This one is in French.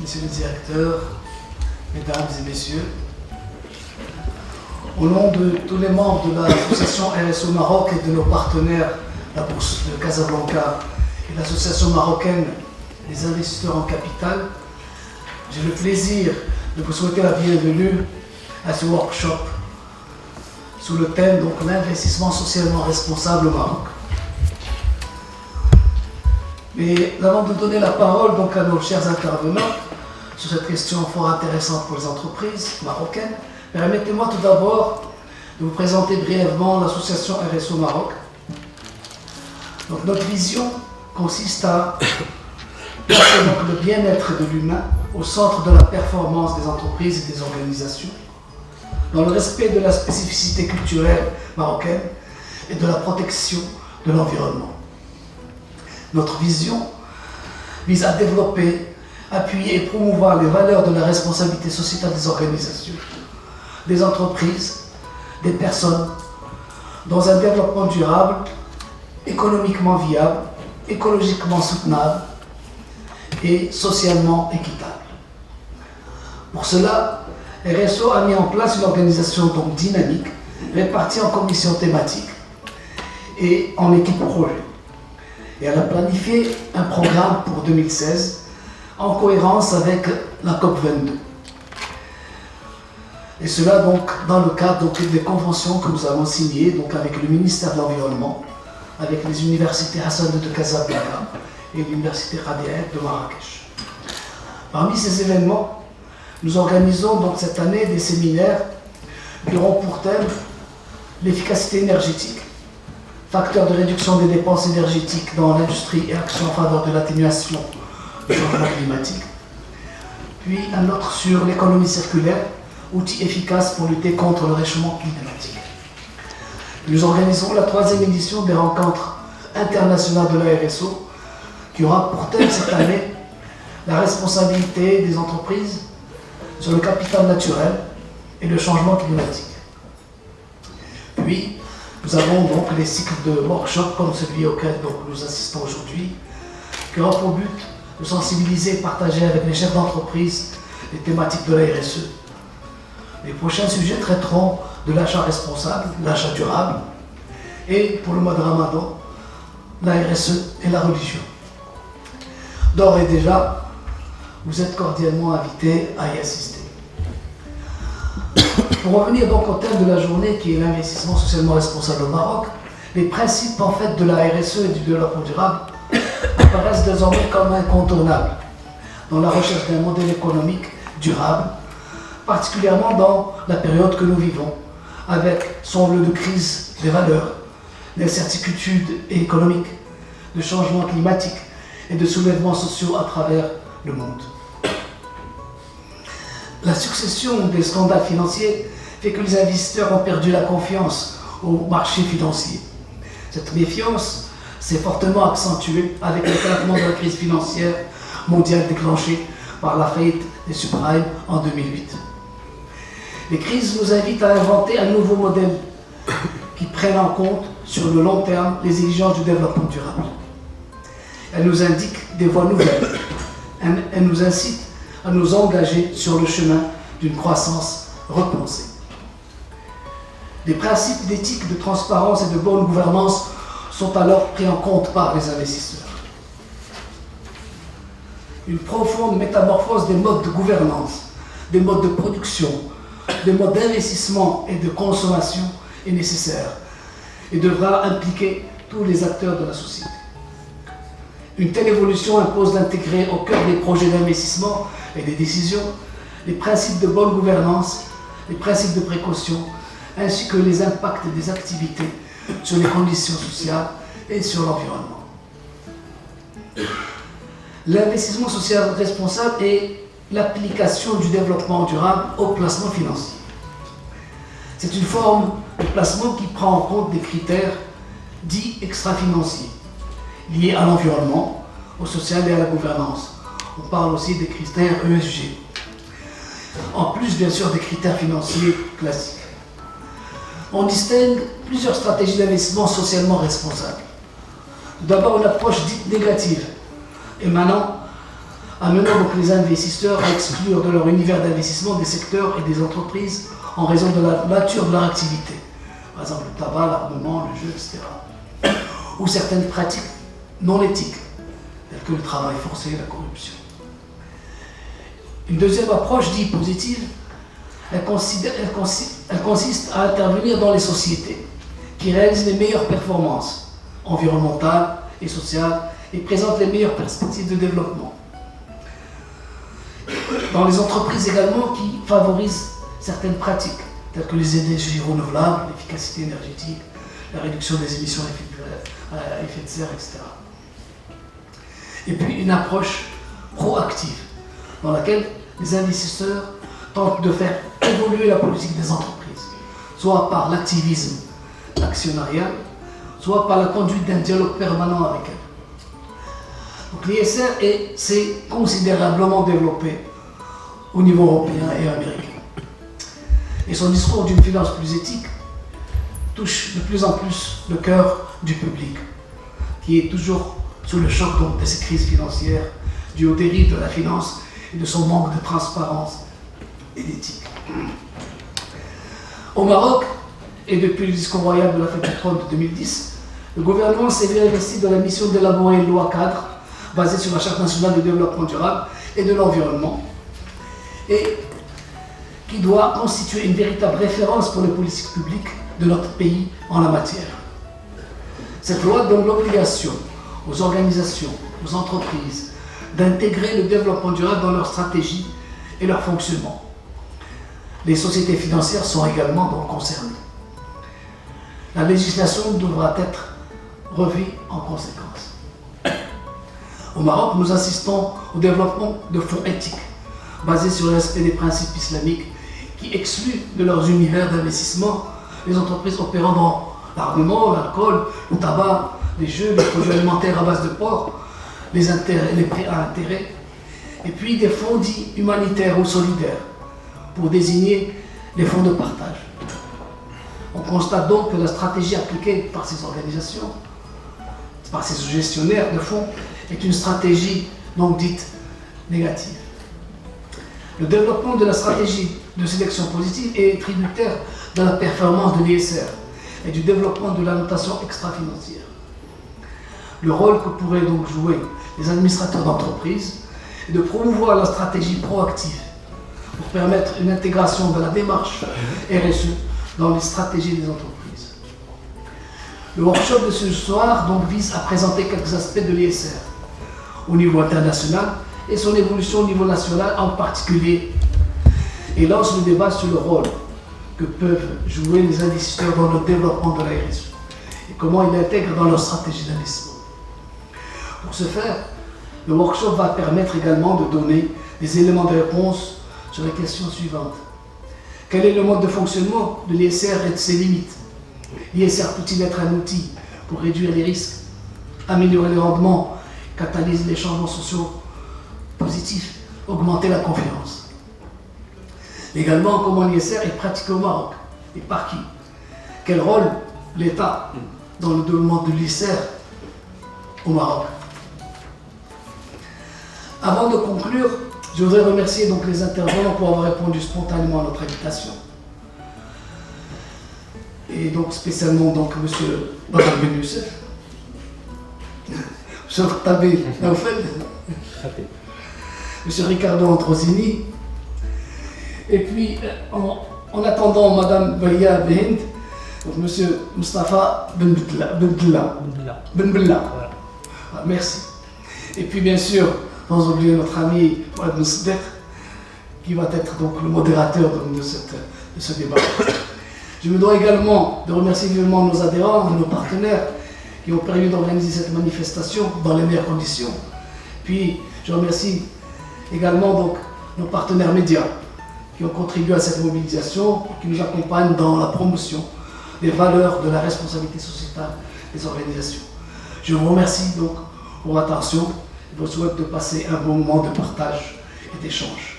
Monsieur le directeur, mesdames et messieurs, au nom de tous les membres de l'association RSO Maroc et de nos partenaires, la Bourse de Casablanca et l'association marocaine des investisseurs en capital, j'ai le plaisir de vous souhaiter la bienvenue à ce workshop sous le thème donc l'investissement socialement responsable au Maroc. Mais avant de donner la parole donc à nos chers intervenants sur cette question fort intéressante pour les entreprises marocaines, permettez-moi tout d'abord de vous présenter brièvement l'association RSO Maroc. Donc notre vision consiste à placer donc le bien-être de l'humain au centre de la performance des entreprises et des organisations, dans le respect de la spécificité culturelle marocaine et de la protection de l'environnement. Notre vision vise à développer, appuyer et promouvoir les valeurs de la responsabilité sociétale des organisations, des entreprises, des personnes, dans un développement durable, économiquement viable, écologiquement soutenable et socialement équitable. Pour cela, RSO a mis en place une organisation donc dynamique, répartie en commissions thématiques et en équipes projet. Et elle a planifié un programme pour 2016 en cohérence avec la COP22. Et cela donc dans le cadre donc, des conventions que nous avons signées donc, avec le ministère de l'Environnement, avec les universités Hassan II de Casablanca et l'université Radiyet de Marrakech. Parmi ces événements, nous organisons donc cette année des séminaires qui auront pour thème l'efficacité énergétique, facteur de réduction des dépenses énergétiques dans l'industrie et action en faveur de l'atténuation du changement climatique. Puis un autre sur l'économie circulaire, outil efficace pour lutter contre le réchauffement climatique. Nous organisons la 3e édition des rencontres internationales de la RSO qui aura pour thème cette année la responsabilité des entreprises sur le capital naturel et le changement climatique. Puis, nous avons donc les cycles de workshops comme celui auquel donc, nous assistons aujourd'hui, qui aura pour but de sensibiliser et partager avec les chefs d'entreprise les thématiques de la RSE. Les prochains sujets traiteront de l'achat responsable, l'achat durable, et pour le mois de Ramadan, la RSE et la religion. D'ores et déjà, vous êtes cordialement invités à y assister. Pour revenir donc au thème de la journée qui est l'investissement socialement responsable au Maroc, les principes en fait de la RSE et du développement durable apparaissent désormais comme incontournables dans la recherche d'un modèle économique durable, particulièrement dans la période que nous vivons, avec son lot de crise des valeurs, d'incertitudes économiques, de changements climatiques et de soulèvements sociaux à travers le monde. La succession des scandales financiers fait que les investisseurs ont perdu la confiance au marché financier. Cette méfiance s'est fortement accentuée avec l'éclatement de la crise financière mondiale déclenchée par la faillite des subprimes en 2008. Les crises nous invitent à inventer un nouveau modèle qui prenne en compte sur le long terme les exigences du développement durable. Elles nous indiquent des voies nouvelles. Elles nous incitent à nous engager sur le chemin d'une croissance repensée. Des principes d'éthique, de transparence et de bonne gouvernance sont alors pris en compte par les investisseurs. Une profonde métamorphose des modes de gouvernance, des modes de production, des modes d'investissement et de consommation est nécessaire et devra impliquer tous les acteurs de la société. Une telle évolution impose d'intégrer au cœur des projets d'investissement et des décisions les principes de bonne gouvernance, les principes de précaution, ainsi que les impacts des activités sur les conditions sociales et sur l'environnement. L'investissement social responsable est l'application du développement durable au placement financier. C'est une forme de placement qui prend en compte des critères dits extra-financiers, liés à l'environnement, au social et à la gouvernance. On parle aussi des critères ESG. En plus, bien sûr, des critères financiers classiques. On distingue plusieurs stratégies d'investissement socialement responsables. Tout d'abord, une approche dite négative, émanant amenant donc les investisseurs à exclure de leur univers d'investissement des secteurs et des entreprises en raison de la nature de leur activité. Par exemple, le tabac, l'armement, le jeu, etc. Ou certaines pratiques non éthiques, telles que le travail forcé et la corruption. Une deuxième approche dite positive, elle consiste à intervenir dans les sociétés qui réalisent les meilleures performances environnementales et sociales et présentent les meilleures perspectives de développement. Dans les entreprises également qui favorisent certaines pratiques, telles que les énergies renouvelables, l'efficacité énergétique, la réduction des émissions à effet de serre, etc. Et puis une approche proactive, dans laquelle les investisseurs tentent de faire évoluer la politique des entreprises, soit par l'activisme actionnarial, soit par la conduite d'un dialogue permanent avec elles. Donc l'ISR s'est considérablement développé au niveau européen et américain. Et son discours d'une finance plus éthique touche de plus en plus le cœur du public, qui est toujours sous le choc donc, de ces crises financières, dues aux dérives de la finance et de son manque de transparence et d'éthique. Au Maroc, et depuis le discours royal de la fête du trône de 2010, le gouvernement s'est investi dans la mission d'élaborer une loi cadre basée sur la Charte nationale de développement durable et de l'environnement, et qui doit constituer une véritable référence pour les politiques publiques de notre pays en la matière. Cette loi donne l'obligation aux organisations, aux entreprises, d'intégrer le développement durable dans leur stratégie et leur fonctionnement. Les sociétés financières sont également donc concernées. La législation devra être revue en conséquence. Au Maroc, nous assistons au développement de fonds éthiques basés sur le respect des principes islamiques qui excluent de leurs univers d'investissement les entreprises opérant dans l'armement, l'alcool, le tabac, les jeux, les produits alimentaires à base de porc, les prêts à intérêt, et puis des fonds dits humanitaires ou solidaires pour désigner les fonds de partage. On constate donc que la stratégie appliquée par ces organisations, par ces gestionnaires de fonds, est une stratégie donc dite négative. Le développement de la stratégie de sélection positive est tributaire de la performance de l'ISR et du développement de la notation extra-financière. Le rôle que pourraient donc jouer les administrateurs d'entreprise est de promouvoir la stratégie proactive pour permettre une intégration de la démarche RSE dans les stratégies des entreprises. Le workshop de ce soir donc vise à présenter quelques aspects de l'ISR au niveau international et son évolution au niveau national en particulier, et lance le débat sur le rôle que peuvent jouer les investisseurs dans le développement de la RSE et comment ils l'intègrent dans leur stratégie d'investissement. Pour ce faire, le workshop va permettre également de donner des éléments de réponse sur les questions suivantes. Quel est le mode de fonctionnement de l'ISR et de ses limites? L'ISR peut-il être un outil pour réduire les risques, améliorer les rendements, catalyser les changements sociaux positifs, augmenter la confiance? Également, comment l'ISR est pratiqué au Maroc et par qui? Quel rôle l'État dans le développement de l'ISR au Maroc? Avant de conclure, je voudrais remercier donc les intervenants pour avoir répondu spontanément à notre invitation. Et donc spécialement donc M. Badr Ben Youssef, M. Tabé Naoufel, M. Ricardo Antrosini, et puis en attendant Mme Baya Behind, donc M. Mustafa Ben Bella. Merci. Et puis bien sûr, sans oublier notre ami Mohamed Moussdek, qui va être donc le modérateur de ce débat. Je me dois également de remercier vivement nos adhérents, nos partenaires qui ont permis d'organiser cette manifestation dans les meilleures conditions. Puis je remercie également donc nos partenaires médias qui ont contribué à cette mobilisation et qui nous accompagnent dans la promotion des valeurs de la responsabilité sociétale des organisations. Je vous remercie donc pour votre attention. Je vous souhaite de passer un bon moment de partage et d'échange.